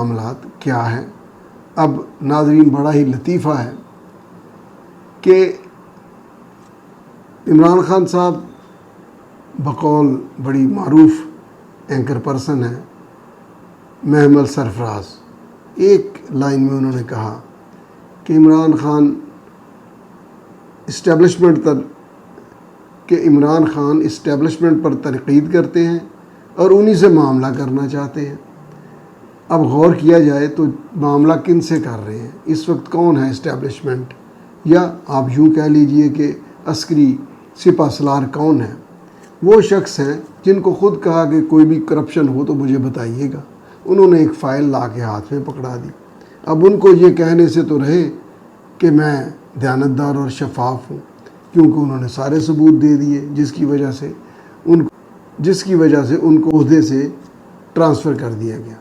معاملات کیا ہیں۔ اب ناظرین بڑا ہی لطیفہ ہے کہ عمران خان صاحب بقول بڑی معروف اینکر پرسن ہیں محمل سرفراز، ایک لائن میں انہوں نے کہا کہ عمران خان اسٹیبلشمنٹ پر تنقید کرتے ہیں اور انہی سے معاملہ کرنا چاہتے ہیں۔ اب غور کیا جائے تو معاملہ کن سے کر رہے ہیں؟ اس وقت کون ہے اسٹیبلشمنٹ، یا آپ یوں کہہ لیجئے کہ عسکری سپہ سالار کون ہے؟ وہ شخص ہیں جن کو خود کہا کہ کوئی بھی کرپشن ہو تو مجھے بتائیے گا، انہوں نے ایک فائل لا کے ہاتھ میں پکڑا دی۔ اب ان کو یہ کہنے سے تو رہے کہ میں دیانتدار اور شفاف ہوں، کیونکہ انہوں نے سارے ثبوت دے دیے، جس کی وجہ سے ان کو عہدے سے ٹرانسفر کر دیا گیا۔